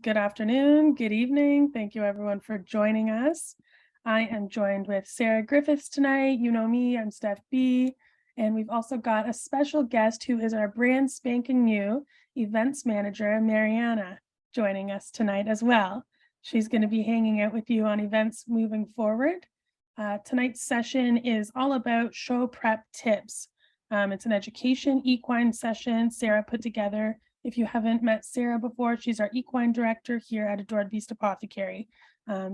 Good afternoon, good evening. Thank you everyone for joining us. I am joined with Sarah Griffiths tonight. You know me, I'm Steph B. And we've also got a special guest who is our brand spanking new events manager, Mariana, joining us tonight as well. She's going to be hanging out with you on events moving forward. Tonight's session is all about show prep tips. It's an education equine session Sarah put together. If you haven't met Sarah before, she's our equine director here at Adored Beast Apothecary.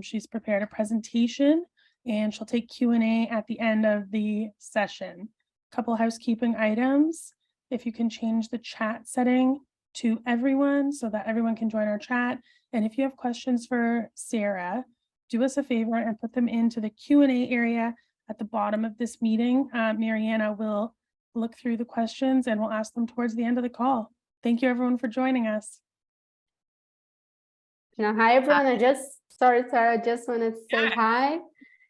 She's prepared a presentation and she'll take Q&A at the end of the session. Couple housekeeping items. If you can change the chat setting to everyone so that everyone can join our chat. And if you have questions for Sarah, do us a favor and put them into the Q&A area at the bottom of this meeting. Mariana will look through the questions and we'll ask them towards the end of the call. Thank you everyone for joining us. Hi everyone. Sorry, Sarah, just wanted to say hi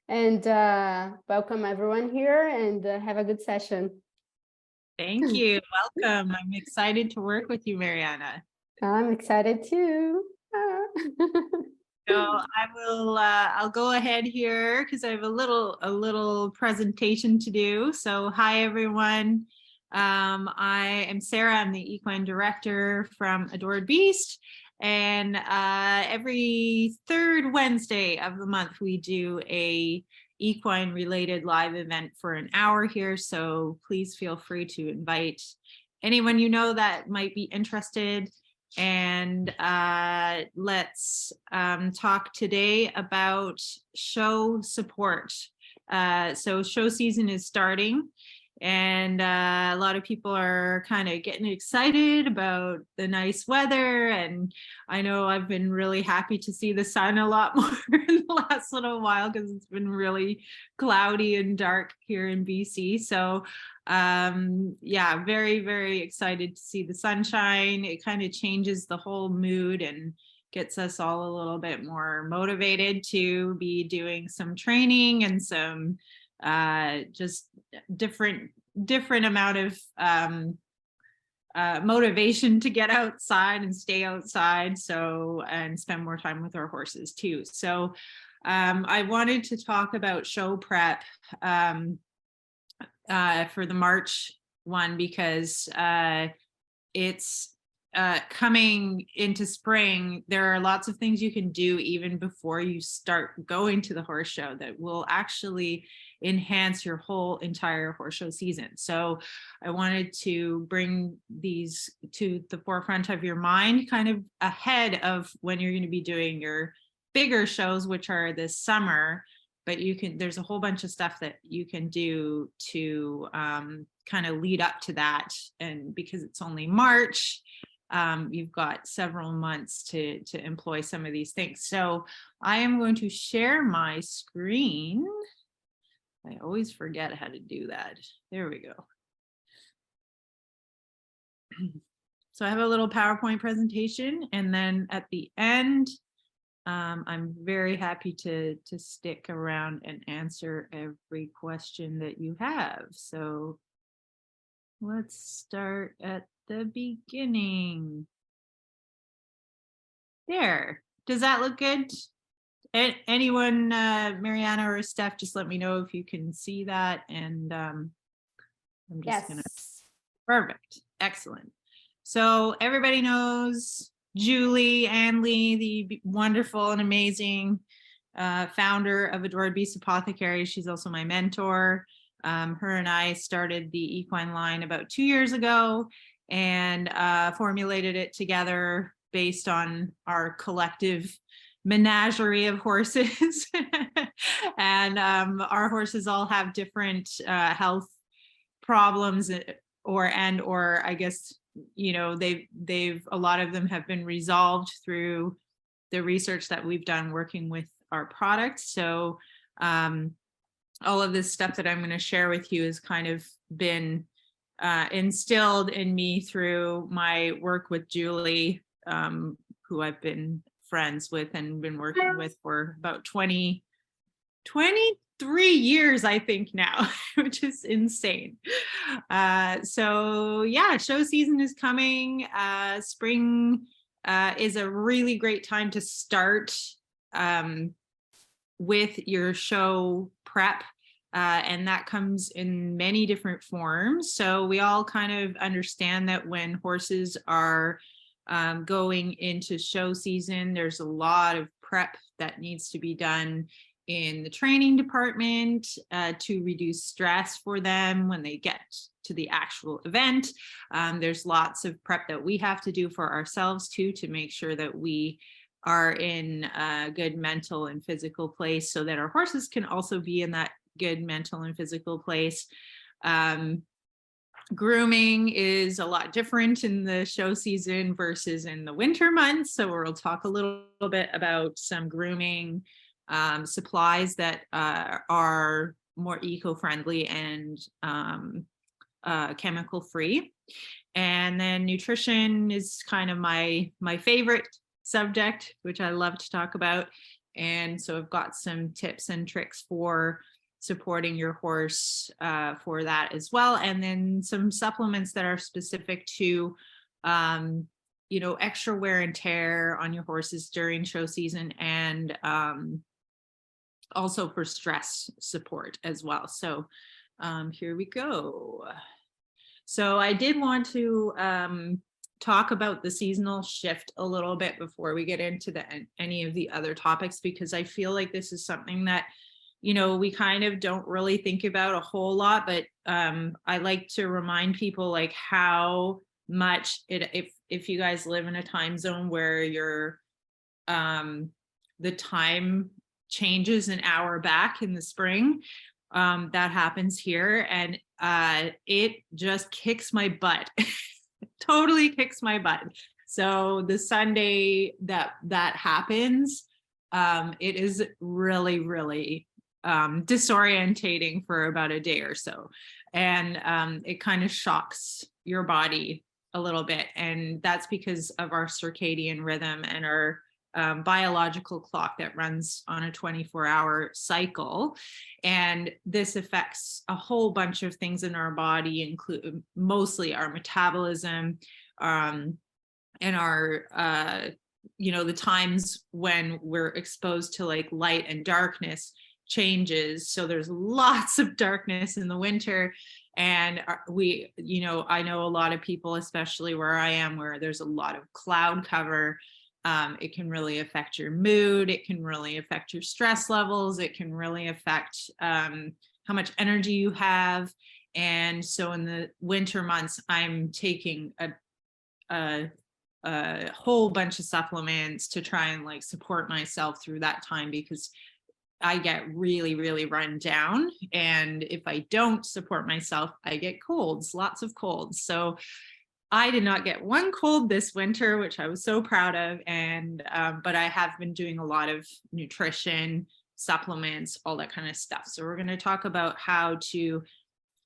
and welcome everyone here and have a good session. Thank you. Welcome. I'm excited to work with you, Mariana. I'm excited too. So I'll go ahead here because I have a little presentation to do. So hi everyone. I am Sarah. I'm the equine director from Adored Beast. And every third Wednesday of the month, we do a equine related live event for an hour here. So please feel free to invite anyone you know that might be interested. And let's talk today about show support. So show season is starting. And a lot of people are kind of getting excited about the nice weather. And I know I've been really happy to see the sun a lot more in the last little while because it's been really cloudy and dark here in BC. So yeah, very, very excited to see the sunshine. It kind of changes the whole mood and gets us all a little bit more motivated to be doing some training and some just different amount of motivation to get outside and stay outside and spend more time with our horses too. So I wanted to talk about show prep for the March one because it's coming into spring. There are lots of things you can do even before you start going to the horse show that will actually enhance your whole entire horse show season. So I wanted to bring these to the forefront of your mind kind of ahead of when you're going to be doing your bigger shows, which are this summer. But there's a whole bunch of stuff that you can do to kind of lead up to that. And because it's only March, you've got several months to employ some of these things. So I am going to share my screen. I always forget how to do that. There we go. So I have a little PowerPoint presentation, and then at the end, I'm very happy to stick around and answer every question that you have. So let's start at the beginning. There. Does that look good? Anyone, Mariana or Steph, just let me know if you can see that. And I'm just gonna. Perfect. Excellent. So everybody knows Julie Anley, the wonderful and amazing founder of Adored Beast Apothecary. She's also my mentor. Her and I started the equine line about 2 years ago and formulated it together based on our collective menagerie of horses. And our horses all have different health problems or I guess, you know, they've a lot of them have been resolved through the research that we've done working with our products. So all of this stuff that I'm going to share with you has kind of been instilled in me through my work with Julie, who I've been friends with and been working with for about 23 years, I think now, which is insane. So yeah, show season is coming. Spring is a really great time to start with your show prep. And that comes in many different forms. So we all kind of understand that when horses are going into show season, there's a lot of prep that needs to be done in the training department to reduce stress for them when they get to the actual event. There's lots of prep that we have to do for ourselves too, to make sure that we are in a good mental and physical place, so that our horses can also be in that good mental and physical place. Grooming is a lot different in the show season versus in the winter months. So we'll talk a little bit about some grooming supplies that are more eco-friendly and chemical free. And then nutrition is kind of my favorite subject, which I love to talk about. And so I've got some tips and tricks for supporting your horse for that as well. And then some supplements that are specific to, extra wear and tear on your horses during show season, and also for stress support as well. So here we go. So I did want to talk about the seasonal shift a little bit before we get into any of the other topics, because I feel like this is something that, we kind of don't really think about a whole lot, but I like to remind people like how much if you guys live in a time zone where you're the time changes an hour back in the spring, that happens here, and it just kicks my butt. Totally kicks my butt. So the Sunday that happens, it is really, really disorientating for about a day or so. And it kind of shocks your body a little bit. And that's because of our circadian rhythm and our biological clock that runs on a 24-hour cycle. And this affects a whole bunch of things in our body, include mostly our metabolism, and our the times when we're exposed to like light and darkness changes. So there's lots of darkness in the winter, and I know a lot of people, especially where I am, where there's a lot of cloud cover. It can really affect your mood. It can really affect your stress levels. It can really affect how much energy you have. And so in the winter months, I'm taking a whole bunch of supplements to try and like support myself through that time, because I get really, really run down. And if I don't support myself, I get colds, lots of colds. So I did not get one cold this winter, which I was so proud of. And, but I have been doing a lot of nutrition, supplements, all that kind of stuff. So we're going to talk about how to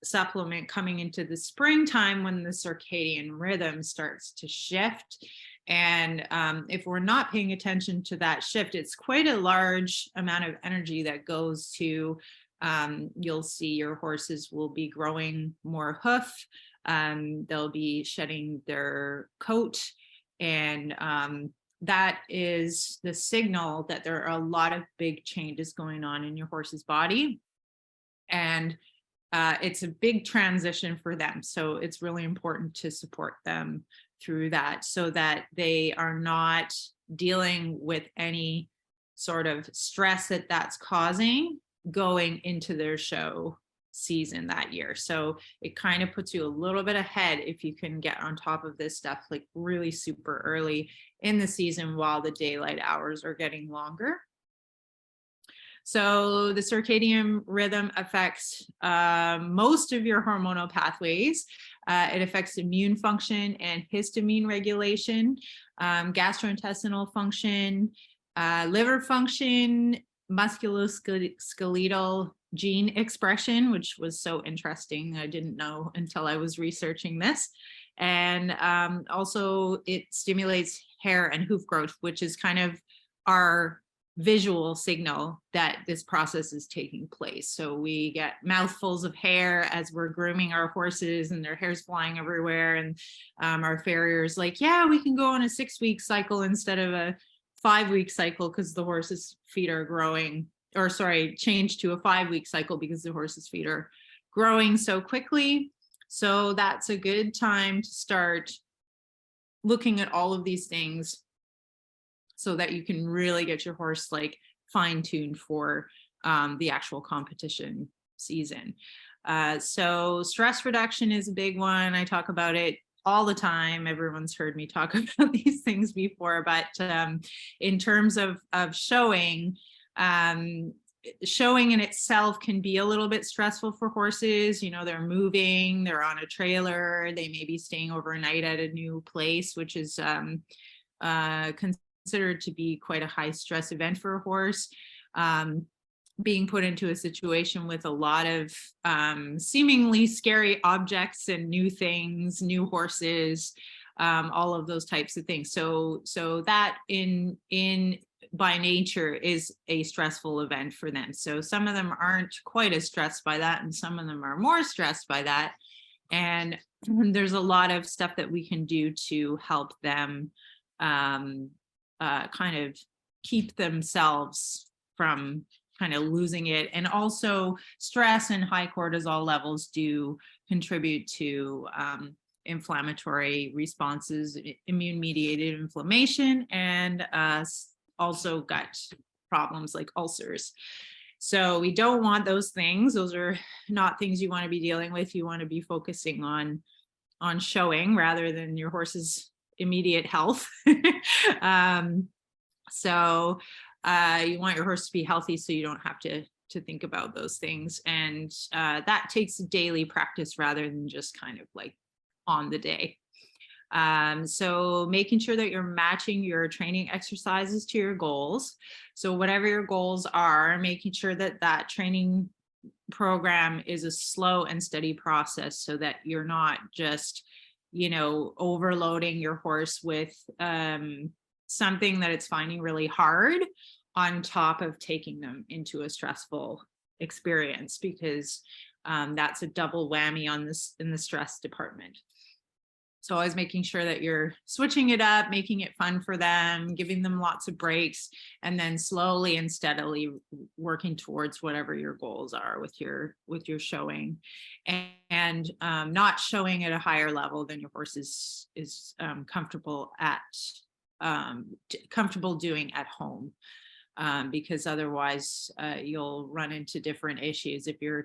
supplement coming into the springtime when the circadian rhythm starts to shift. And if we're not paying attention to that shift, it's quite a large amount of energy that goes to, you'll see your horses will be growing more hoof. They'll be shedding their coat, and that is the signal that there are a lot of big changes going on in your horse's body, and it's a big transition for them. So it's really important to support them through that, so that they are not dealing with any sort of stress that's causing going into their show season that year. So it kind of puts you a little bit ahead if you can get on top of this stuff like really super early in the season while the daylight hours are getting longer. So the circadian rhythm affects most of your hormonal pathways. It affects immune function and histamine regulation, gastrointestinal function, liver function, musculoskeletal gene expression, which was so interesting. I didn't know until I was researching this. And also it stimulates hair and hoof growth, which is kind of our visual signal that this process is taking place. So we get mouthfuls of hair as we're grooming our horses, and their hair's flying everywhere. And our farrier's like, yeah, we can go on a 6-week cycle instead of a 5-week cycle because the horse's feet are growing, or sorry, change to a 5-week cycle because the horse's feet are growing so quickly. So that's a good time to start looking at all of these things so that you can really get your horse like fine-tuned for the actual competition season. So stress reduction is a big one. I talk about it all the time. Everyone's heard me talk about these things before, but in terms of showing, showing in itself can be a little bit stressful for horses. You know, they're moving, they're on a trailer, they may be staying overnight at a new place, which is considered to be quite a high stress event for a horse. Being put into a situation with a lot of seemingly scary objects and new things, new horses, all of those types of things. So that in by nature is a stressful event for them. So some of them aren't quite as stressed by that, and some of them are more stressed by that. And there's a lot of stuff that we can do to help them kind of keep themselves from kind of losing it. And also stress and high cortisol levels do contribute to inflammatory responses, immune mediated inflammation, and also gut problems like ulcers. So we don't want those things. Those are not things you want to be dealing with. You want to be focusing on showing rather than your horse's immediate health. So you want your horse to be healthy so you don't have to think about those things. And that takes daily practice rather than just kind of like on the day. So making sure that you're matching your training exercises to your goals. So whatever your goals are, making sure that that training program is a slow and steady process so that you're not just, you know, overloading your horse with something that it's finding really hard on top of taking them into a stressful experience, because that's a double whammy on this in the stress department. So always making sure that you're switching it up, making it fun for them, giving them lots of breaks, and then slowly and steadily working towards whatever your goals are with your showing, and not showing at a higher level than your horse is comfortable doing at home. Because otherwise you'll run into different issues. If you're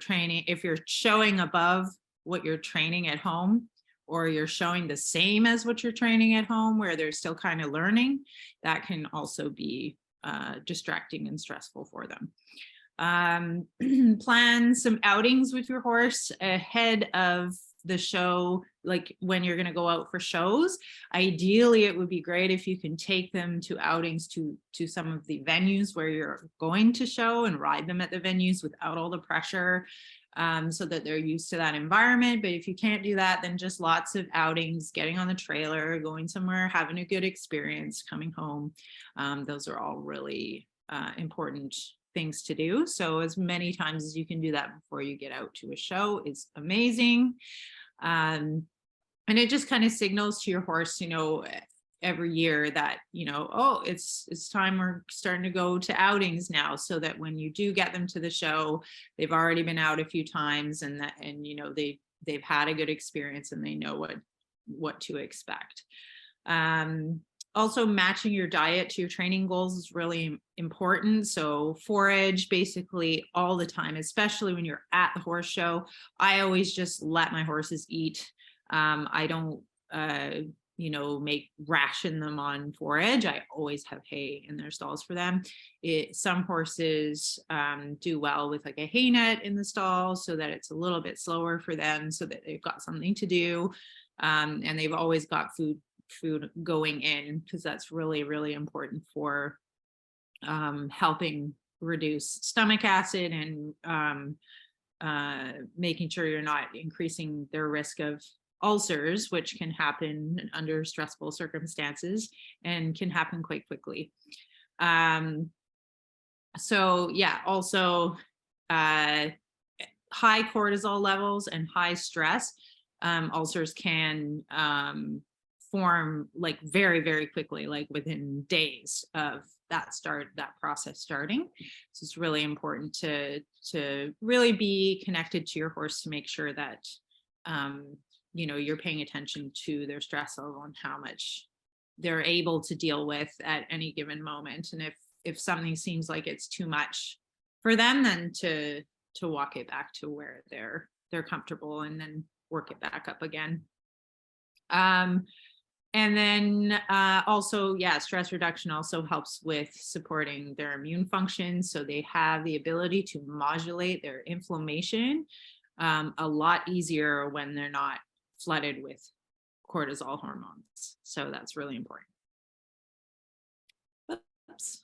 showing above what you're training at home, or you're showing the same as what you're training at home where they're still kind of learning, that can also be distracting and stressful for them. Plan some outings with your horse ahead of the show, like when you're going to go out for shows. Ideally, it would be great if you can take them to outings to some of the venues where you're going to show, and ride them at the venues without all the pressure, so that they're used to that environment. But if you can't do that, then just lots of outings, getting on the trailer, going somewhere, having a good experience, coming home. Those are all really important things to do. So as many times as you can do that before you get out to a show is amazing. And it just kind of signals to your horse, you know, every year that, you know, oh, it's time, we're starting to go to outings now, so that when you do get them to the show, they've already been out a few times, and you know, they've had a good experience and they know what to expect. Also, matching your diet to your training goals is really important. So forage basically all the time, especially when you're at the horse show. I always just let my horses eat. I don't, you know, ration them on forage. I always have hay in their stalls for them. Some horses do well with like a hay net in the stall, so that it's a little bit slower for them, so that they've got something to do. And they've always got food going in, because that's really, really important for helping reduce stomach acid, and making sure you're not increasing their risk of ulcers, which can happen under stressful circumstances and can happen quite quickly. So yeah, also high cortisol levels and high stress, ulcers can form like very, very quickly, like within days of that process starting. So it's really important to really be connected to your horse to make sure that you're paying attention to their stress level and how much they're able to deal with at any given moment. And if something seems like it's too much for them, then to walk it back to where they're comfortable and then work it back up again. And then also, yeah, stress reduction also helps with supporting their immune function. So they have the ability to modulate their inflammation a lot easier when they're not flooded with cortisol hormones. So that's really important. Oops.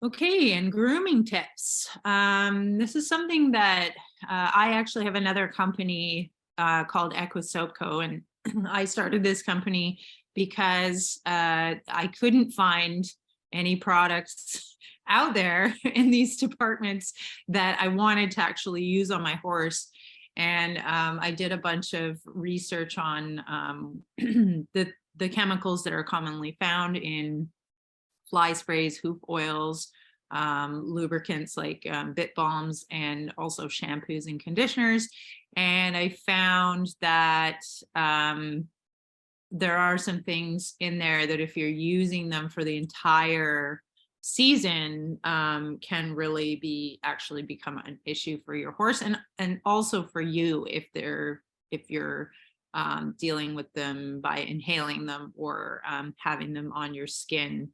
Okay, and grooming tips. This is something that I actually have another company called Equine Co. And I started this company because I couldn't find any products out there in these departments that I wanted to actually use on my horse. And I did a bunch of research on the chemicals that are commonly found in fly sprays, hoof oils, lubricants like bit balms, and also shampoos and conditioners. And I found that there are some things in there that if you're using them for the entire season can really actually become an issue for your horse and also for you if you're dealing with them by inhaling them or having them on your skin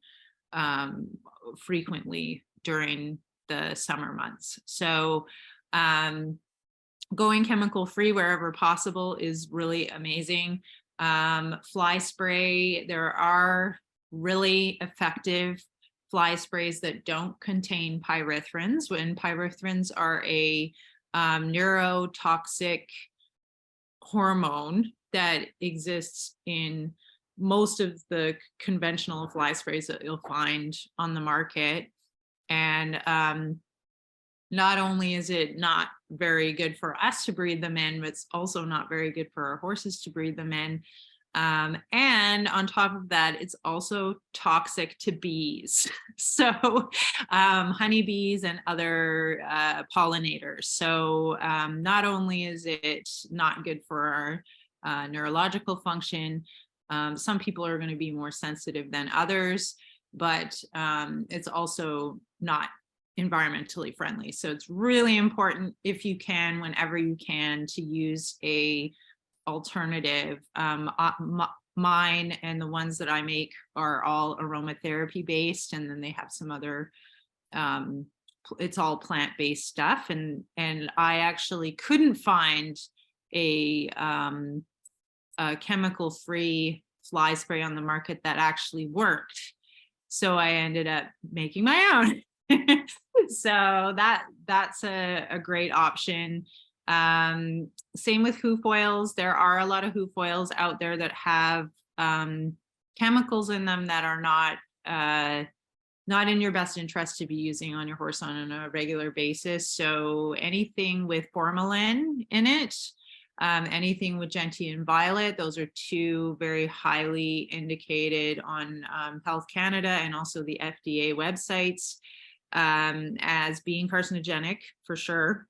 frequently during the summer months. So going chemical free wherever possible is really amazing. Fly spray, there are really effective fly sprays that don't contain pyrethrins. When pyrethrins are a neurotoxic hormone that exists in most of the conventional fly sprays that you'll find on the market. And not only is it not very good for us to breathe them in, but it's also not very good for our horses to breathe them in. And on top of that, it's also toxic to bees. So honeybees and other pollinators. So not only is it not good for our neurological function, some people are going to be more sensitive than others, but it's also not environmentally friendly. So it's really important, if you can, whenever you can, to use a alternative. Mine and the ones that I make are all aromatherapy based, and then they have some other it's all plant-based stuff, and I actually couldn't find a chemical free fly spray on the market that actually worked, so I ended up making my own. So that's a great option. Same with hoof oils. There are a lot of hoof oils out there that have chemicals in them that are not in your best interest to be using on your horse on a regular basis. So anything with formalin in it, anything with gentian violet, those are two very highly indicated on Health Canada and also the FDA websites as being carcinogenic for sure.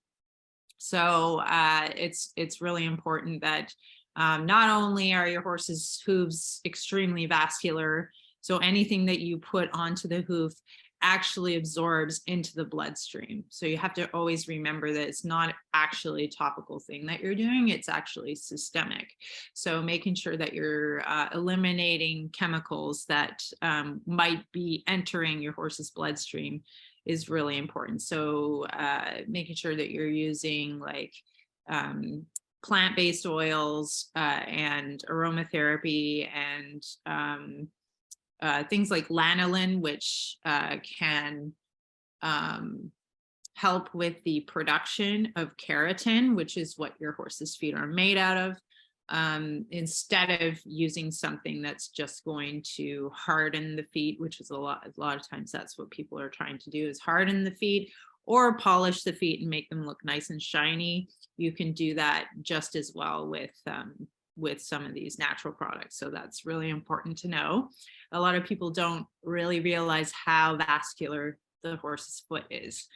So it's really important that not only are your horse's hooves extremely vascular, so anything that you put onto the hoof actually absorbs into the bloodstream. So you have to always remember that it's not actually a topical thing that you're doing, it's actually systemic. So making sure that you're eliminating chemicals that might be entering your horse's bloodstream is really important. So making sure that you're using like plant-based oils and aromatherapy and things like lanolin, which can help with the production of keratin, which is what your horse's feet are made out of. instead of using something that's just going to harden the feet, which is a lot of times that's what people are trying to do, is harden the feet or polish the feet and make them look nice and shiny. You can do that just as well with some of these natural products. So that's really important to know. A lot of people don't really realize how vascular the horse's foot is.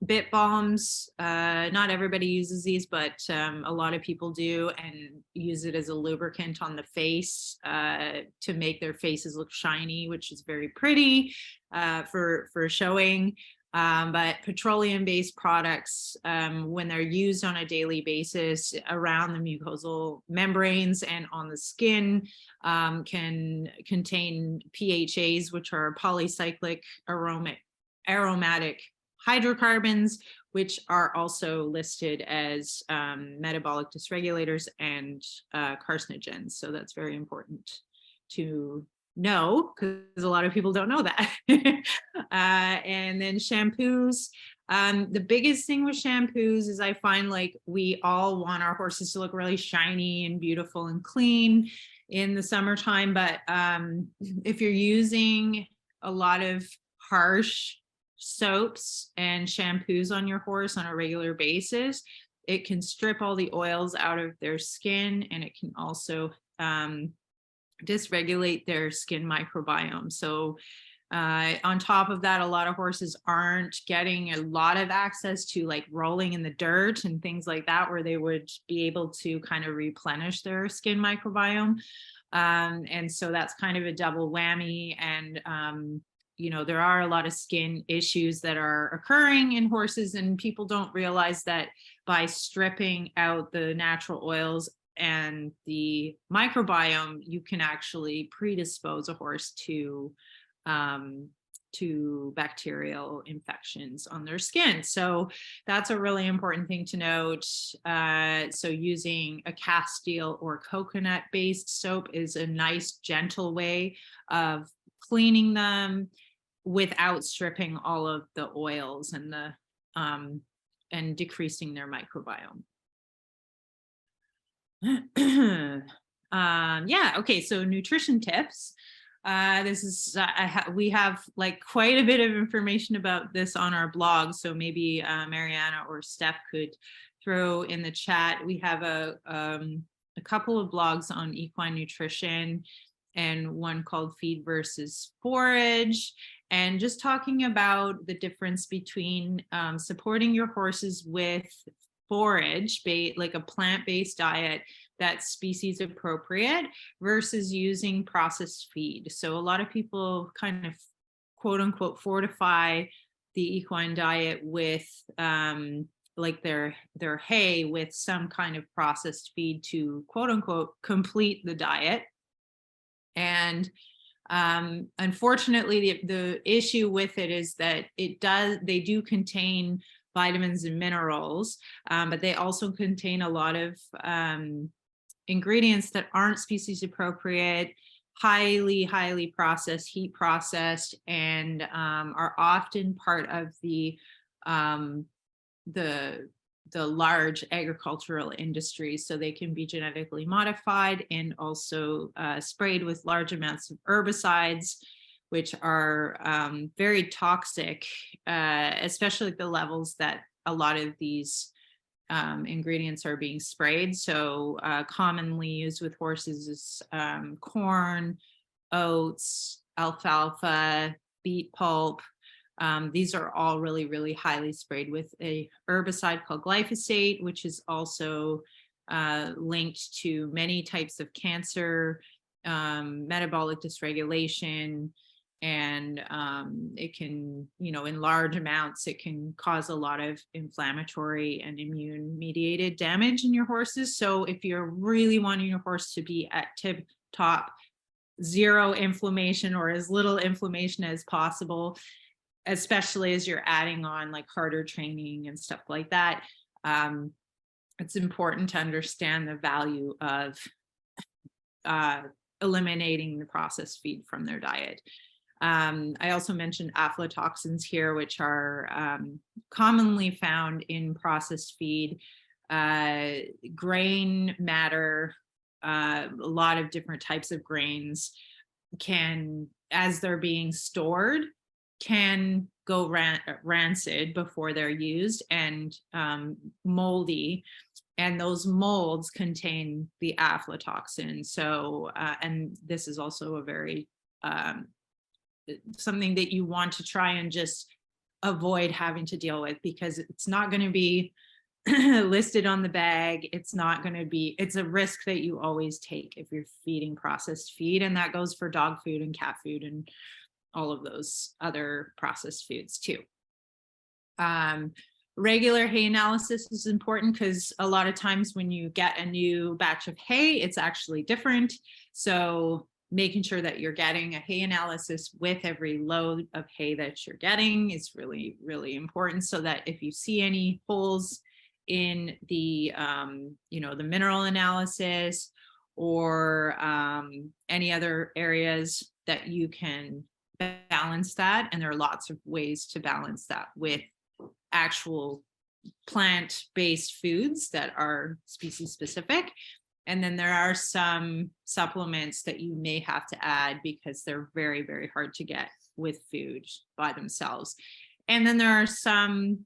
Bit balms, not everybody uses these, but a lot of people do, and use it as a lubricant on the face to make their faces look shiny, which is very pretty for showing. But petroleum-based products, when they're used on a daily basis around the mucosal membranes and on the skin, can contain PHAs, which are polycyclic aromatic hydrocarbons, which are also listed as metabolic dysregulators and carcinogens. So that's very important to know, because a lot of people don't know that. And then shampoos. The biggest thing with shampoos is I find like we all want our horses to look really shiny and beautiful and clean in the summertime, but if you're using a lot of harsh soaps and shampoos on your horse on a regular basis, it can strip all the oils out of their skin, and it can also dysregulate their skin microbiome. So on top of that, a lot of horses aren't getting a lot of access to like rolling in the dirt and things like that, where they would be able to kind of replenish their skin microbiome. And so that's kind of a double whammy. And you know, there are a lot of skin issues that are occurring in horses, and people don't realize that by stripping out the natural oils and the microbiome, you can actually predispose a horse to bacterial infections on their skin. So that's a really important thing to note. So using a castile or coconut-based soap is a nice, gentle way of cleaning them without stripping all of the oils and the and decreasing their microbiome. Yeah, okay, so nutrition tips. This is we have like quite a bit of information about this on our blog, so maybe Mariana or Steph could throw in the chat. We have a couple of blogs on equine nutrition, and one called Feed versus Forage, and just talking about the difference between supporting your horses with forage, like a plant-based diet that's species appropriate, versus using processed feed. So a lot of people kind of quote unquote fortify the equine diet with like their hay with some kind of processed feed to quote unquote complete the diet. And unfortunately, the issue with it is that they do contain vitamins and minerals, but they also contain a lot of ingredients that aren't species appropriate, highly processed, heat processed, and are often part of the large agricultural industries. So they can be genetically modified and also sprayed with large amounts of herbicides, which are very toxic, especially at the levels that a lot of these ingredients are being sprayed. So commonly used with horses is corn, oats, alfalfa, beet pulp. These are all really highly sprayed with a herbicide called glyphosate, which is also linked to many types of cancer, metabolic dysregulation, and it can, in large amounts, it can cause a lot of inflammatory and immune mediated damage in your horses. So if you're really wanting your horse to be at tip top zero inflammation or as little inflammation as possible, especially as you're adding on like harder training and stuff like that, it's important to understand the value of eliminating the processed feed from their diet. I also mentioned aflatoxins here, which are commonly found in processed feed. grain matter, a lot of different types of grains can, as they're being stored, can go rancid before they're used, and moldy. And those molds contain the aflatoxin. So, and this is also a very, something that you want to try and just avoid having to deal with, because it's not going to be listed on the bag. It's not going to be, it's a risk that you always take if you're feeding processed feed. And that goes for dog food and cat food and all of those other processed foods too. Regular hay analysis is important, because a lot of times when you get a new batch of hay, it's actually different. So making sure that you're getting a hay analysis with every load of hay that you're getting is really, really important, so that if you see any holes in the, the mineral analysis or any other areas, that you can balance that. And there are lots of ways to balance that with actual plant-based foods that are species specific. And then there are some supplements that you may have to add, because they're very, very hard to get with food by themselves. And then there are some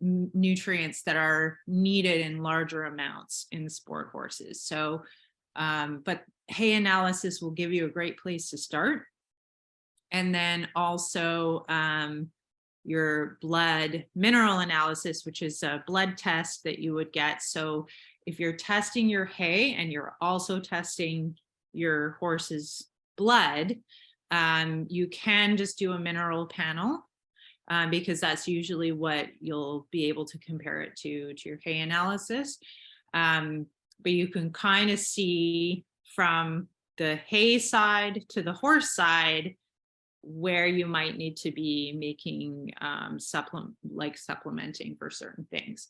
nutrients that are needed in larger amounts in sport horses. So, but hay analysis will give you a great place to start. And then also your blood mineral analysis, which is a blood test that you would get. So if you're testing your hay and you're also testing your horse's blood, you can just do a mineral panel, because that's usually what you'll be able to compare it to your hay analysis. But you can kind of see from the hay side to the horse side where you might need to be making supplementing for certain things,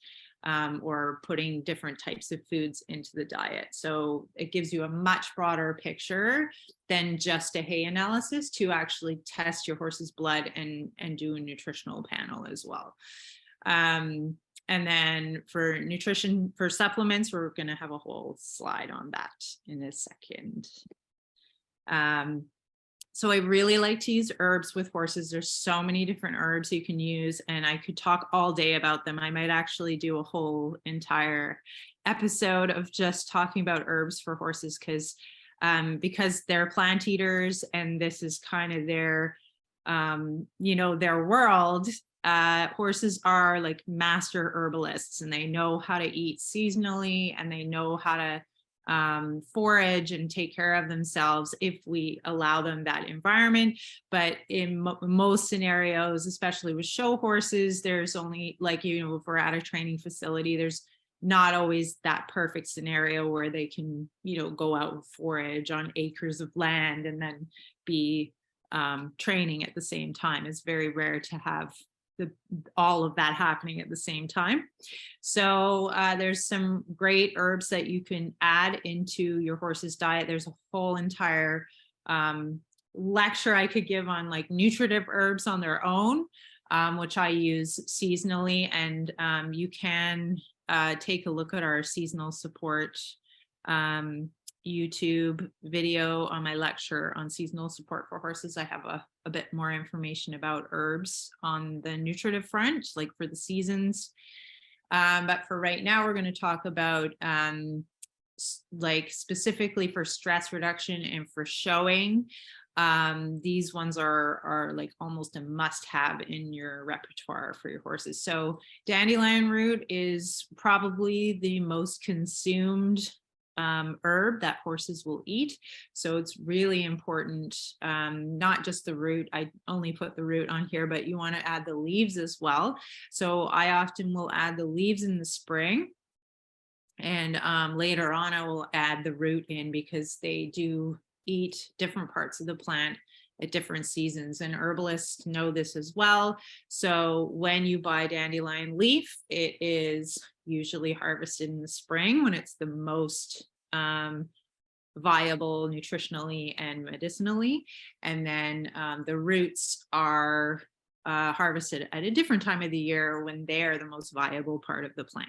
or putting different types of foods into the diet. So it gives you a much broader picture than just a hay analysis to actually test your horse's blood and do a nutritional panel as well. And then for nutrition, for supplements, we're going to have a whole slide on that in a second. So I really like to use herbs with horses. There's so many different herbs you can use, and I could talk all day about them. I might actually do a whole entire episode of just talking about herbs for horses, because they're plant eaters, and this is kind of their, their world. Horses are like master herbalists, and they know how to eat seasonally, and they know how to forage and take care of themselves if we allow them that environment. But in most scenarios, especially with show horses, there's only, like, if we're at a training facility, there's not always that perfect scenario where they can, go out and forage on acres of land and then be training at the same time. It's very rare to have all of that happening at the same time. So there's some great herbs that you can add into your horse's diet. There's a whole entire lecture I could give on like nutritive herbs on their own, which I use seasonally. And you can take a look at our seasonal support YouTube video on my lecture on seasonal support for horses. I have a bit more information about herbs on the nutritive front, like for the seasons. But for right now, we're going to talk about like specifically for stress reduction and for showing. These ones are like almost a must-have in your repertoire for your horses. So dandelion root is probably the most consumed herb that horses will eat. So it's really important, not just the root. I only put the root on here, but you want to add the leaves as well. So I often will add the leaves in the spring, and later on I will add the root in, because they do eat different parts of the plant at different seasons, and herbalists know this as well. So when you buy dandelion leaf, it is usually harvested in the spring when it's the most viable nutritionally and medicinally. And then the roots are harvested at a different time of the year when they are the most viable part of the plant.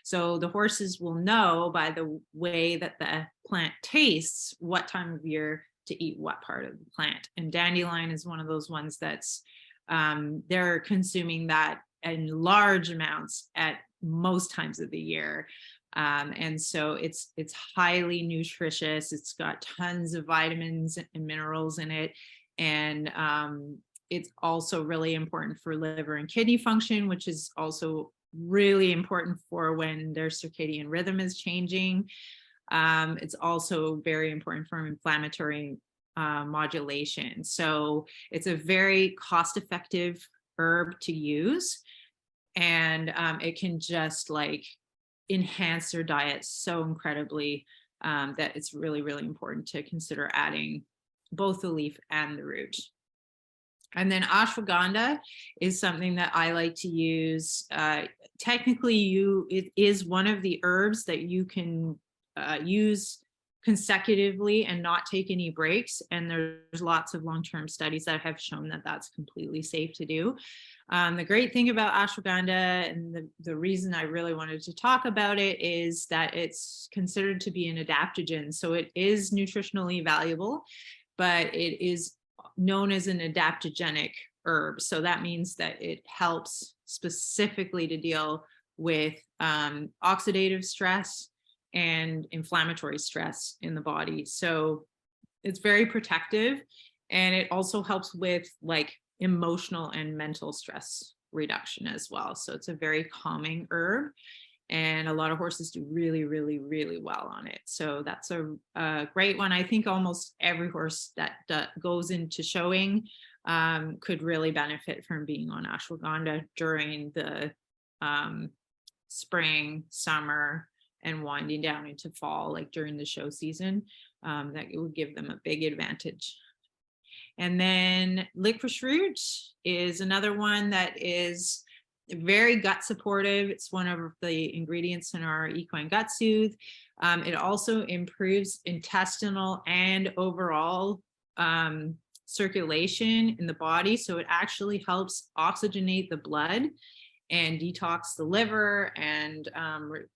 So the horses will know by the way that the plant tastes what time of year to eat what part of the plant. And dandelion is one of those ones that's they're consuming that in large amounts at most times of the year. And so it's highly nutritious. It's got tons of vitamins and minerals in it. And it's also really important for liver and kidney function, which is also really important for when their circadian rhythm is changing. It's also very important for inflammatory modulation. So it's a very cost-effective herb to use. And it can just like enhance their diet so incredibly that it's really, really important to consider adding both the leaf and the root. And then ashwagandha is something that I like to use. Technically, it is one of the herbs that you can use consecutively and not take any breaks. And there's lots of long-term studies that have shown that that's completely safe to do. The great thing about ashwagandha, and the reason I really wanted to talk about it, is that it's considered to be an adaptogen. So it is nutritionally valuable, but it is known as an adaptogenic herb. So that means that it helps specifically to deal with oxidative stress and inflammatory stress in the body. So it's very protective, and it also helps with like emotional and mental stress reduction as well. So it's a very calming herb, and a lot of horses do really, really, really well on it. So that's a great one. I think almost every horse that goes into showing could really benefit from being on ashwagandha during the spring, summer, and winding down into fall, like during the show season. That it would give them a big advantage. And then licorice root is another one that is very gut supportive. It's one of the ingredients in our Equine Gut Soothe. It also improves intestinal and overall circulation in the body. So it actually helps oxygenate the blood and detox the liver and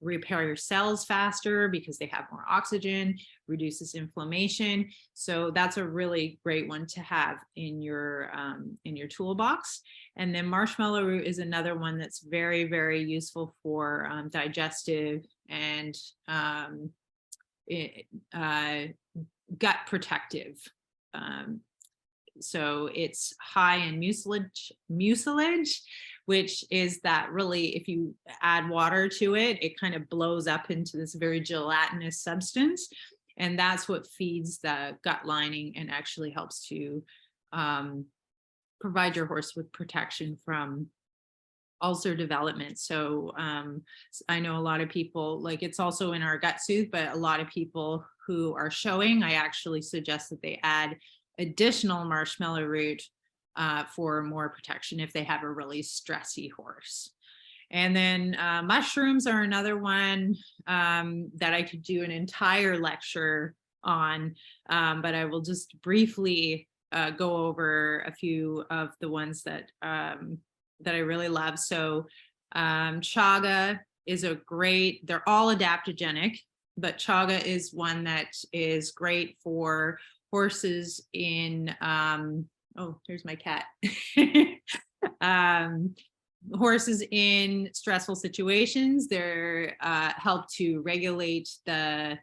repair your cells faster because they have more oxygen, reduces inflammation. So that's a really great one to have in your toolbox. And then marshmallow root is another one that's very, very useful for digestive and gut protective. So it's high in mucilage, which is that really, if you add water to it, it kind of blows up into this very gelatinous substance. And that's what feeds the gut lining and actually helps to provide your horse with protection from ulcer development. So I know a lot of people, like it's also in our Gut Soothe, but a lot of people who are showing, I actually suggest that they add additional marshmallow root for more protection if they have a really stressy horse. And then mushrooms are another one that I could do an entire lecture on, but I will just briefly go over a few of the ones that I really love. So chaga is they're all adaptogenic, but chaga is one that is great for horses in, oh, here's my cat. Horses in stressful situations. They're help to regulate the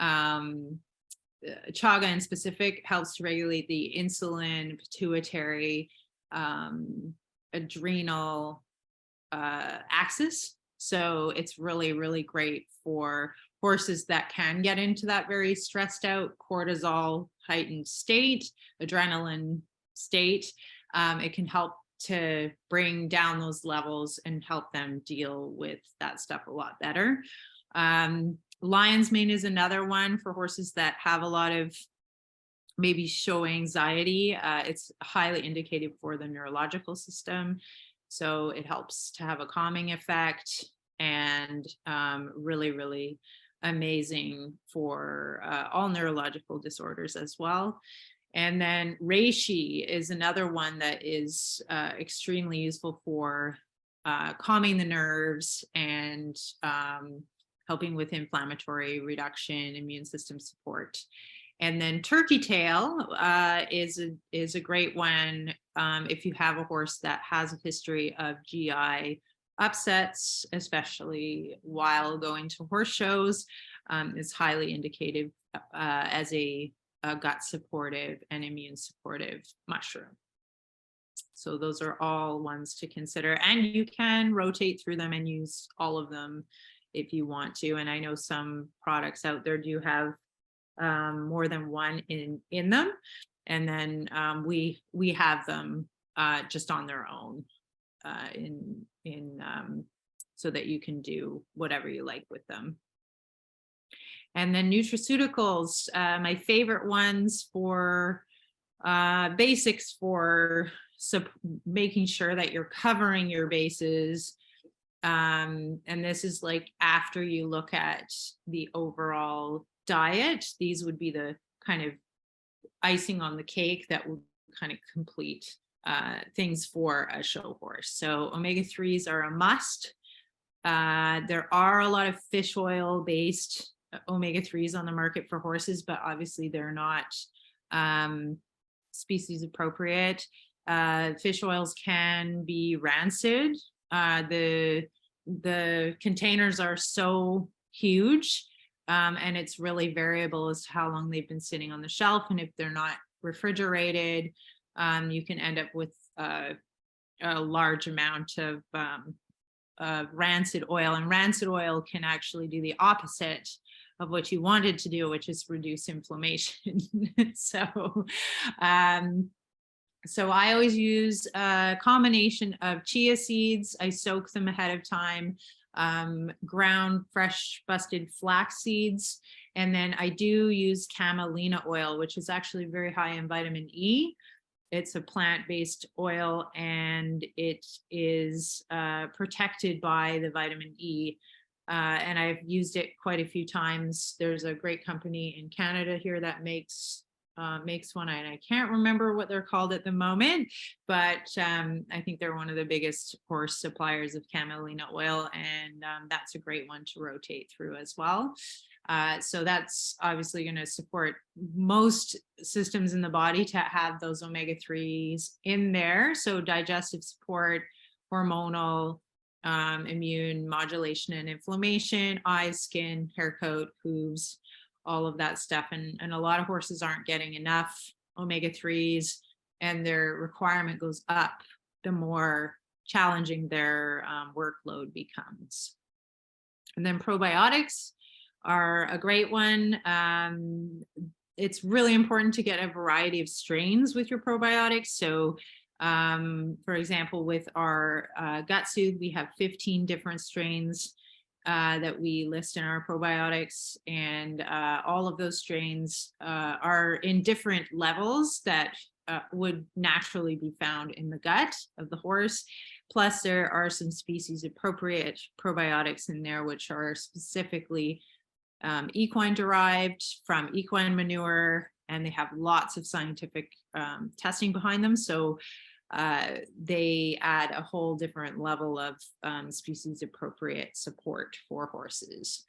chaga in specific helps to regulate the insulin, pituitary, adrenal axis. So it's really, really great for horses that can get into that very stressed out, cortisol heightened state, adrenaline state. It can help to bring down those levels and help them deal with that stuff a lot better. Lion's mane is another one for horses that have a lot of maybe show anxiety. It's highly indicated for the neurological system. So it helps to have a calming effect and really, really amazing for all neurological disorders as well. And then reishi is another one that is extremely useful for calming the nerves and helping with inflammatory reduction, immune system support. And then turkey tail is a great one if you have a horse that has a history of GI upsets, especially while going to horse shows. Is highly indicated as a gut supportive and immune supportive mushroom. So those are all ones to consider, and you can rotate through them and use all of them if you want to. And I know some products out there do have more than one in them, and then we have them just on their own so that you can do whatever you like with them. And then nutraceuticals, my favorite ones for basics for making sure that you're covering your bases. And this is like after you look at the overall diet, these would be the kind of icing on the cake that would kind of complete things for a show horse. So omega-3s are a must. There are a lot of fish oil based omega-3s on the market for horses, but obviously they're not species appropriate. Fish oils can be rancid. The containers are so huge, and it's really variable as to how long they've been sitting on the shelf. And if they're not refrigerated, you can end up with a large amount of rancid oil, and rancid oil can actually do the opposite of what you wanted to do, which is reduce inflammation. So I always use a combination of chia seeds. I soak them ahead of time, ground fresh busted flax seeds, and then I do use camelina oil, which is actually very high in vitamin E. It's a plant-based oil, and it is protected by the vitamin E. And I've used it quite a few times. There's a great company in Canada here that makes one, and I can't remember what they're called at the moment, but I think they're one of the biggest horse suppliers of camelina oil, and that's a great one to rotate through as well. So that's obviously going to support most systems in the body to have those omega-3s in there. So digestive support, hormonal, immune modulation and inflammation, eyes, skin, hair coat, hooves, all of that stuff. And a lot of horses aren't getting enough omega-3s, and their requirement goes up the more challenging their workload becomes. And then probiotics are a great one. It's really important to get a variety of strains with your probiotics. So for example, with our Gut Soothe, we have 15 different strains that we list in our probiotics, and all of those strains are in different levels that would naturally be found in the gut of the horse. Plus, there are some species appropriate probiotics in there, which are specifically equine derived from equine manure, and they have lots of scientific testing behind them. So they add a whole different level of species appropriate support for horses.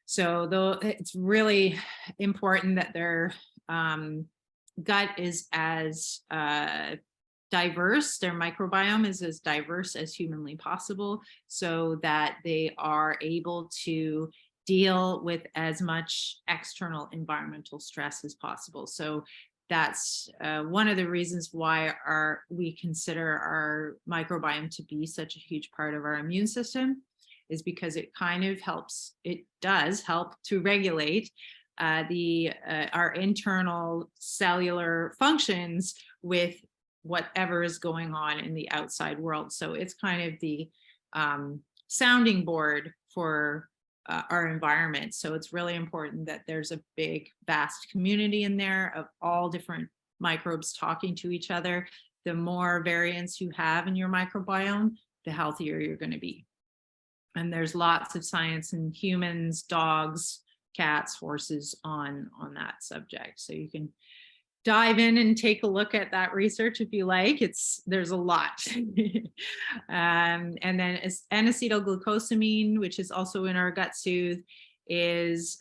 So though it's really important that their gut is as diverse, their microbiome is as diverse as humanly possible, so that they are able to deal with as much external environmental stress as possible. So that's one of the reasons why we consider our microbiome to be such a huge part of our immune system, is because it kind of helps, it does help to regulate our internal cellular functions with whatever is going on in the outside world. So it's kind of the sounding board for our environment. So it's really important that there's a big, vast community in there of all different microbes talking to each other. The more variance you have in your microbiome, the healthier you're going to be. And there's lots of science in humans, dogs, cats, horses on that subject. So you can dive in and take a look at that research if you like. There's a lot. And then N-acetylglucosamine, which is also in our gut soothe, is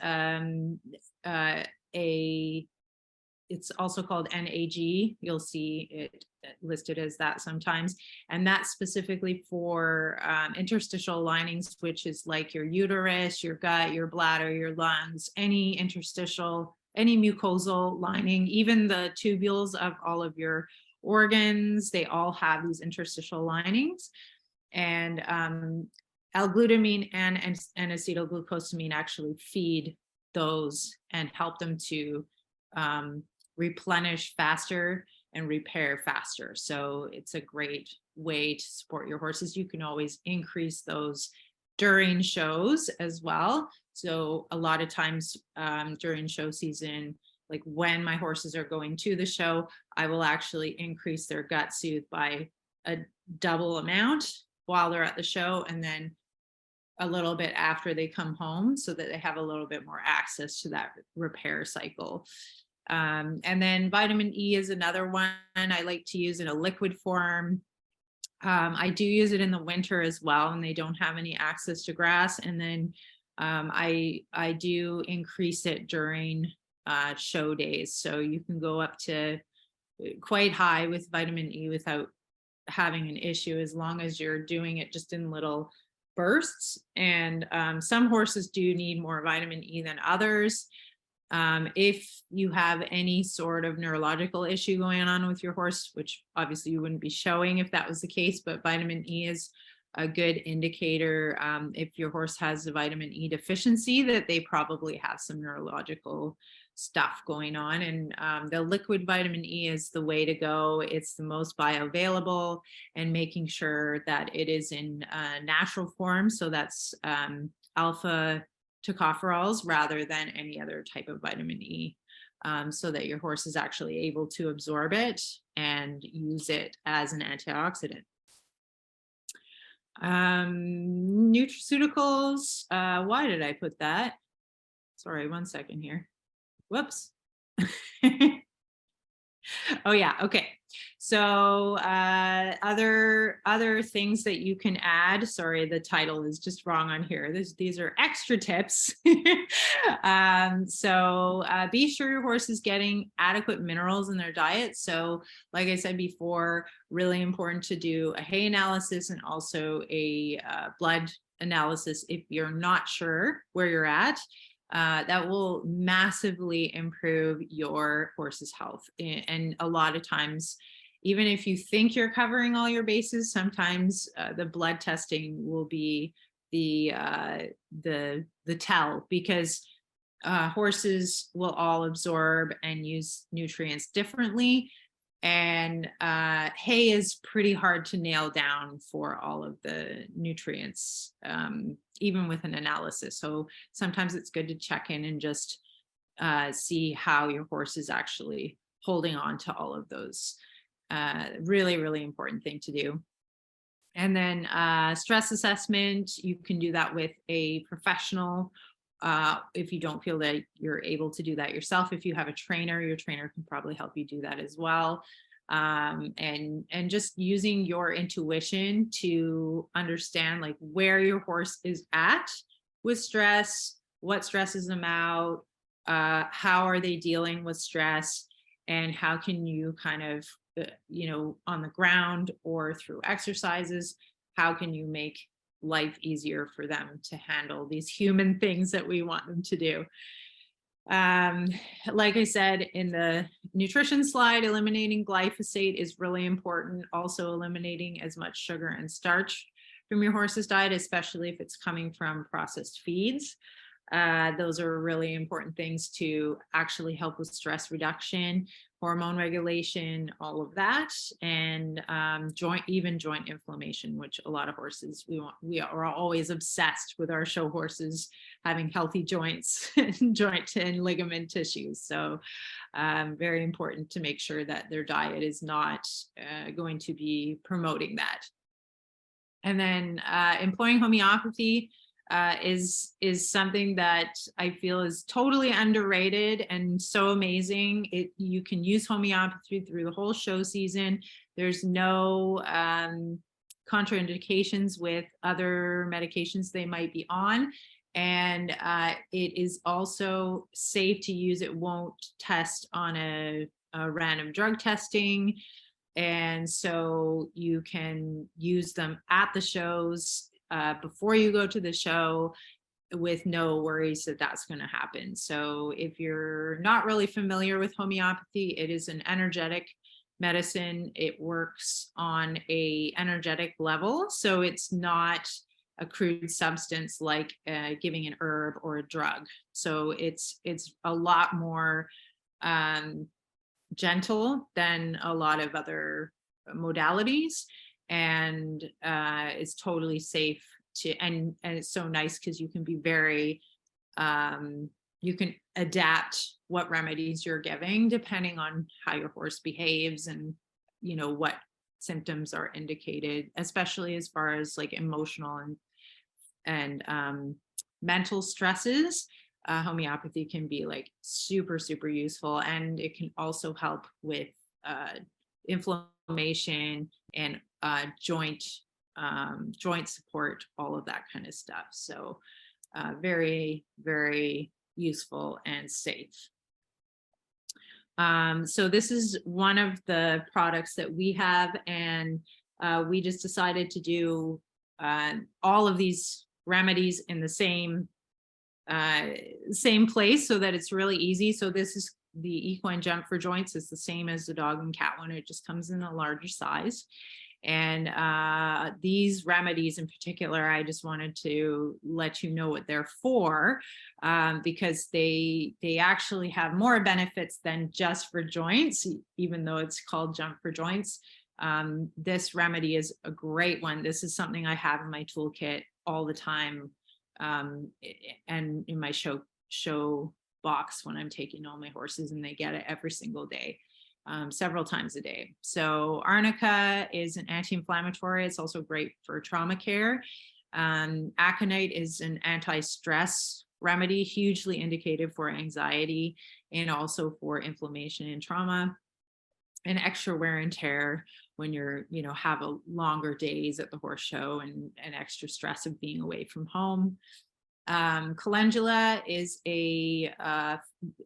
it's also called NAG. You'll see it listed as that sometimes. And that's specifically for interstitial linings, which is like your uterus, your gut, your bladder, your lungs, any interstitial, any mucosal lining, even the tubules of all of your organs, they all have these interstitial linings. And L-glutamine and acetylglucosamine actually feed those and help them to replenish faster and repair faster. So it's a great way to support your horses. You can always increase those during shows as well. So a lot of times during show season, like when my horses are going to the show, I will actually increase their gut soothe by a double amount while they're at the show, and then a little bit after they come home, so that they have a little bit more access to that repair cycle. And then vitamin E is another one I like to use in a liquid form. I do use it in the winter as well, and they don't have any access to grass. And then I do increase it during show days. So you can go up to quite high with vitamin E without having an issue, as long as you're doing it just in little bursts. And some horses do need more vitamin E than others. If you have any sort of neurological issue going on with your horse, which obviously you wouldn't be showing if that was the case, but vitamin E is a good indicator. If your horse has a vitamin E deficiency, that they probably have some neurological stuff going on. And the liquid vitamin E is the way to go. It's the most bioavailable, and making sure that it is in natural form. So that's alpha tocopherols rather than any other type of vitamin E, so that your horse is actually able to absorb it and use it as an antioxidant. Nutraceuticals, why did I put that? Sorry, 1 second here. Whoops. Oh yeah, okay. So other things that you can add. Sorry, the title is just wrong on here. These are extra tips. So be sure your horse is getting adequate minerals in their diet. So like I said before, really important to do a hay analysis and also a blood analysis if you're not sure where you're at. That will massively improve your horse's health. And a lot of times, even if you think you're covering all your bases, sometimes the blood testing will be the tell, because horses will all absorb and use nutrients differently. And hay is pretty hard to nail down for all of the nutrients, even with an analysis. So sometimes it's good to check in and just see how your horse is actually holding on to all of those. Really, really important thing to do. And then stress assessment, you can do that with a professional. If you don't feel that you're able to do that yourself, if you have a trainer, your trainer can probably help you do that as well. And just using your intuition to understand like where your horse is at with stress, what stresses them out, how are they dealing with stress, and how can you kind of, on the ground or through exercises, how can you make life easier for them to handle these human things that we want them to do. Like I said in the nutrition slide, eliminating glyphosate is really important. Also eliminating as much sugar and starch from your horse's diet, especially if it's coming from processed feeds. Those are really important things to actually help with stress reduction, hormone regulation, all of that, and joint inflammation, which a lot of horses, we are always obsessed with our show horses having healthy joints, joint and ligament tissues. So very important to make sure that their diet is not going to be promoting that. And then employing homeopathy. is something that I feel is totally underrated and so amazing. You can use homeopathy through the whole show season. There's no contraindications with other medications they might be on. And it is also safe to use. It won't test on a random drug testing. And so you can use them at the shows before you go to the show with no worries that that's going to happen. So if you're not really familiar with homeopathy, it is an energetic medicine. It works on a energetic level. So it's not a crude substance like giving an herb or a drug. So it's a lot more gentle than a lot of other modalities, and it's totally safe to, and it's so nice because you can be very you can adapt what remedies you're giving depending on how your horse behaves and what symptoms are indicated, especially as far as like emotional and mental stresses. Homeopathy can be like super useful, and it can also help with inflammation and joint support, all of that kind of stuff. So very useful and safe. So this is one of the products that we have, and we just decided to do all of these remedies in the same place so that it's really easy. So this is the Equine Jump for Joints. Is the same as the dog and cat one. It just comes in a larger size. And these remedies in particular, I just wanted to let you know what they're for, because they actually have more benefits than just for joints, even though it's called Jump for Joints. This remedy is a great one. This is something I have in my toolkit all the time, and in my show box when I'm taking all my horses, and they get it every single day. Several times a day. So arnica is an anti-inflammatory. It's also great for trauma care. Aconite is an anti-stress remedy, hugely indicated for anxiety and also for inflammation and trauma and extra wear and tear when you're, have a longer days at the horse show and extra stress of being away from home. Calendula is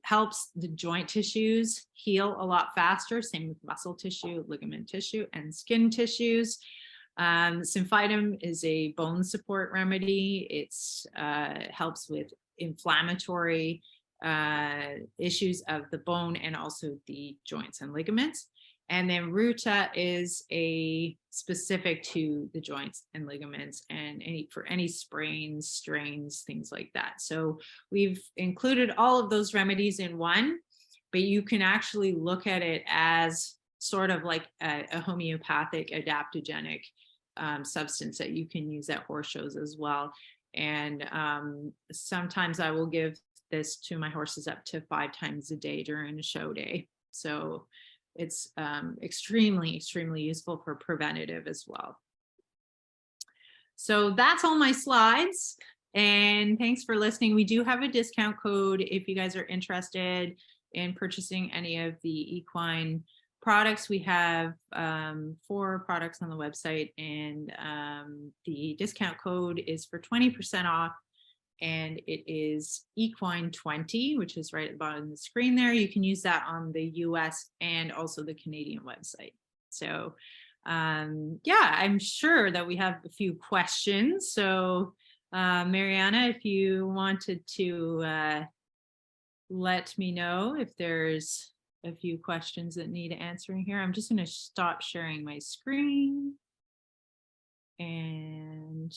helps the joint tissues heal a lot faster. Same with muscle tissue, ligament tissue, and skin tissues. Symphytum is a bone support remedy. It's helps with inflammatory issues of the bone and also the joints and ligaments. And then Ruta is a specific to the joints and ligaments and for any sprains, strains, things like that. So we've included all of those remedies in one, but you can actually look at it as sort of like a homeopathic adaptogenic substance that you can use at horse shows as well. And sometimes I will give this to my horses up to 5 times a day during a show day. So it's extremely useful for preventative as well. So that's all my slides, and thanks for listening. We do have a discount code if you guys are interested in purchasing any of the equine products. We have 4 products on the website, and the discount code is for 20% off. And it is Equine 20, which is right at the bottom of the screen there. You can use that on the US and also the Canadian website. So yeah, I'm sure that we have a few questions. So Mariana, if you wanted to let me know if there's a few questions that need answering here. I'm just going to stop sharing my screen, and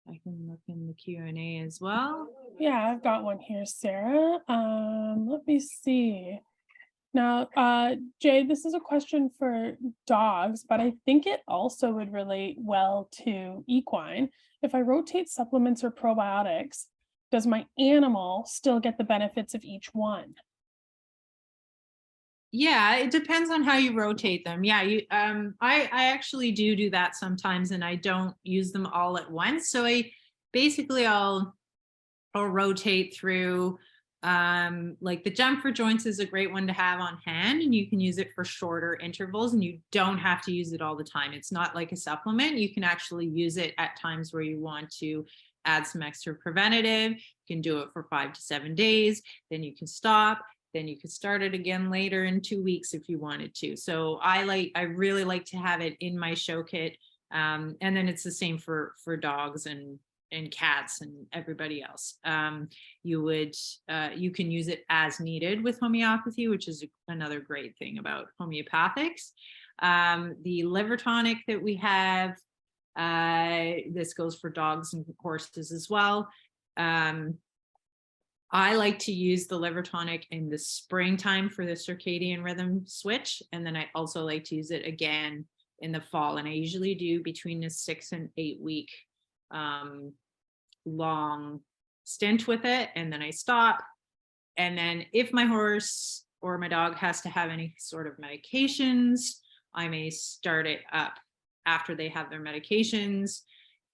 I can look in the Q&A as well. Yeah, I've got one here, Sarah. Let me see. Now, Jay, this is a question for dogs, but I think it also would relate well to equine. If I rotate supplements or probiotics, does my animal still get the benefits of each one? Yeah, it depends on how you rotate them. Yeah, I actually do that sometimes, and I don't use them all at once. So basically I'll rotate through, like the jump for joints is a great one to have on hand, and you can use it for shorter intervals, and you don't have to use it all the time. It's not like a supplement. You can actually use it at times where you want to add some extra preventative. You can do it for 5 to 7 days, then you can stop, then you can start it again later in 2 weeks if you wanted to. So I really like to have it in my show kit. And then it's the same for dogs and cats and everybody else. You can use it as needed with homeopathy, which is another great thing about homeopathics. The liver tonic that we have, this goes for dogs and horses as well. I like to use the liver tonic in the springtime for the circadian rhythm switch. And then I also like to use it again in the fall. And I usually do between a 6 and 8 week long stint with it. And then I stop. And then if my horse or my dog has to have any sort of medications, I may start it up after they have their medications.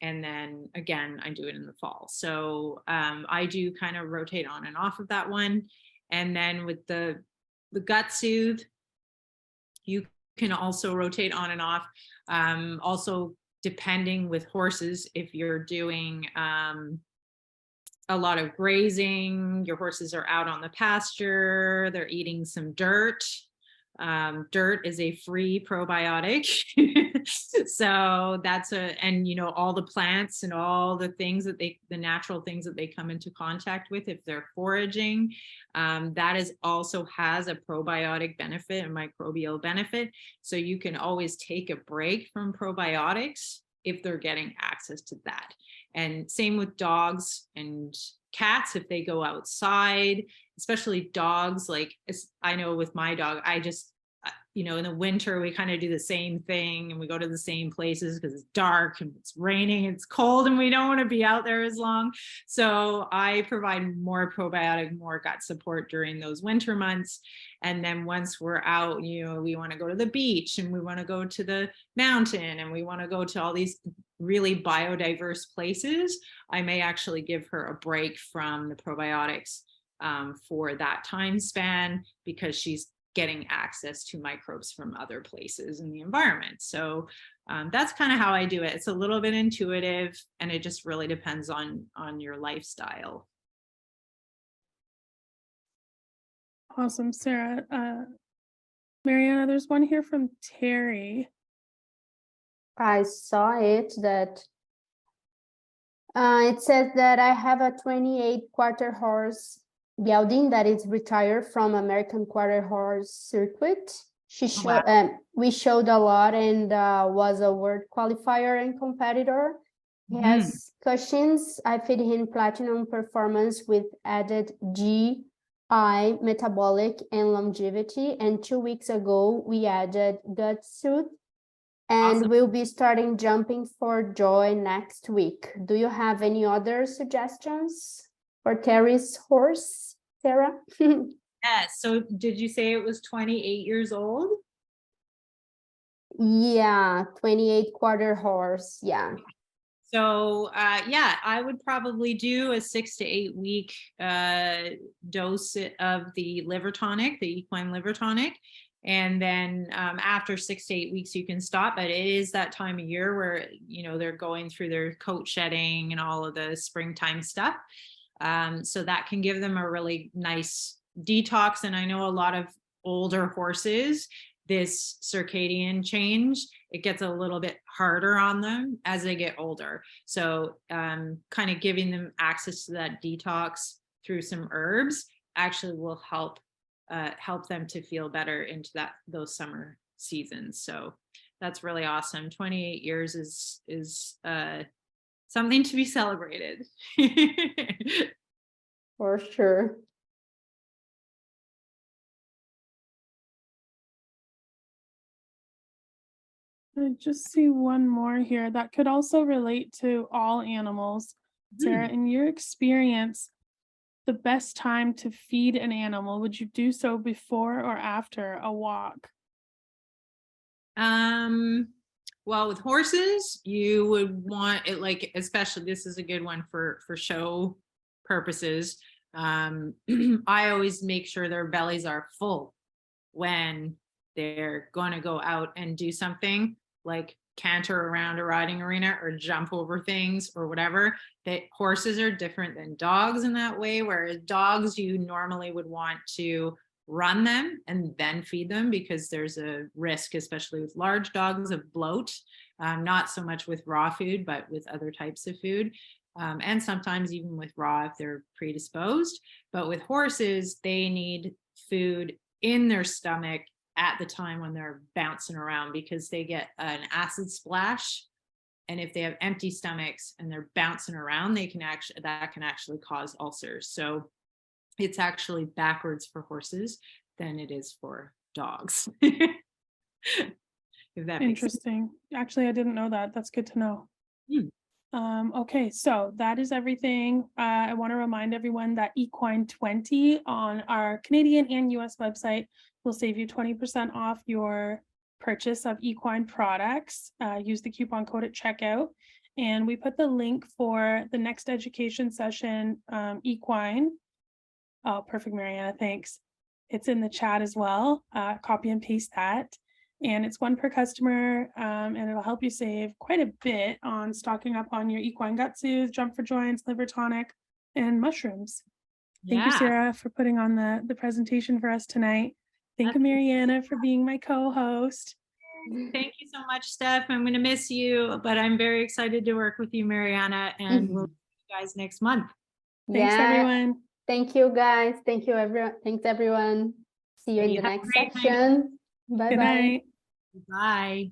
And then again, I do it in the fall. So I do kind of rotate on and off of that one. And then with the gut soothe, you can also rotate on and off. Also, depending with horses, if you're doing a lot of grazing, your horses are out on the pasture, they're eating some dirt. Dirt is a free probiotic. So that's and all the plants and all the things that the natural things that they come into contact with, if they're foraging, that is also has a probiotic benefit, a microbial benefit. So you can always take a break from probiotics if they're getting access to that. And same with dogs and cats, if they go outside, especially dogs. Like I know with my dog, I just, in the winter, we kind of do the same thing and we go to the same places because it's dark and it's raining, it's cold, and we don't want to be out there as long. So I provide more probiotic, more gut support during those winter months. And then once we're out, we want to go to the beach and we want to go to the mountain and we want to go to all these really biodiverse places, I may actually give her a break from the probiotics for that time span, because she's getting access to microbes from other places in the environment. So that's kind of how I do it. It's a little bit intuitive, and it just really depends on your lifestyle. Awesome, Sarah. Mariana, there's one here from Terry. I saw it that it says that I have a 28 quarter horse gelding that is retired from American quarter horse circuit. We showed a lot and was a world qualifier and competitor. He has cushions. I feed him platinum performance with added GI, metabolic, and longevity. And 2 weeks ago, we added gut soothe. And awesome. We'll be starting jumping for joy next week. Do you have any other suggestions for Terry's horse, Sarah? Yeah, so did you say it was 28 years old? Yeah, 28 quarter horse, yeah. So yeah, I would probably do a 6 to 8 week dose of the liver tonic, the equine liver tonic. And then after 6 to 8 weeks, you can stop. But it is that time of year where, they're going through their coat shedding and all of the springtime stuff. So that can give them a really nice detox. And I know a lot of older horses, this circadian change, it gets a little bit harder on them as they get older. So kind of giving them access to that detox through some herbs actually will help them to feel better into those summer seasons. So that's really awesome. 28 years is something to be celebrated. For sure. I just see one more here that could also relate to all animals. Sarah, in your experience, the best time to feed an animal, would you do so before or after a walk? Well, with horses, you would want it, like, especially, this is a good one for show purposes. I always make sure their bellies are full when they're going to go out and do something like canter around a riding arena or jump over things or whatever. That horses are different than dogs in that way, whereas dogs, you normally would want to run them and then feed them, because there's a risk, especially with large dogs, of bloat. Not so much with raw food, but with other types of food. And sometimes even with raw if they're predisposed. But with horses, they need food in their stomach at the time when they're bouncing around, because they get an acid splash. And if they have empty stomachs and they're bouncing around, that can actually cause ulcers. So it's actually backwards for horses than it is for dogs. If that makes sense. Interesting. Actually, I didn't know that. That's good to know. Okay, so that is everything. I want to remind everyone that Equine 20 on our Canadian and US website will save you 20% off your purchase of equine products. Use the coupon code at checkout. And we put the link for the next education session, Equine. Oh, perfect, Mariana, thanks. It's in the chat as well. Copy and paste that. And it's one per customer, and it'll help you save quite a bit on stocking up on your equine gut soothe, jump for joints, liver tonic, and mushrooms. Thank you, Sarah, for putting on the presentation for us tonight. Thank you, Mariana, for being my co-host. Thank you so much, Steph. I'm going to miss you, but I'm very excited to work with you, Mariana, and we'll see you guys next month. Thanks, everyone. Thank you, guys. Thank you, everyone. Thanks, everyone. See you in the next section. Bye-bye. Good night. Bye.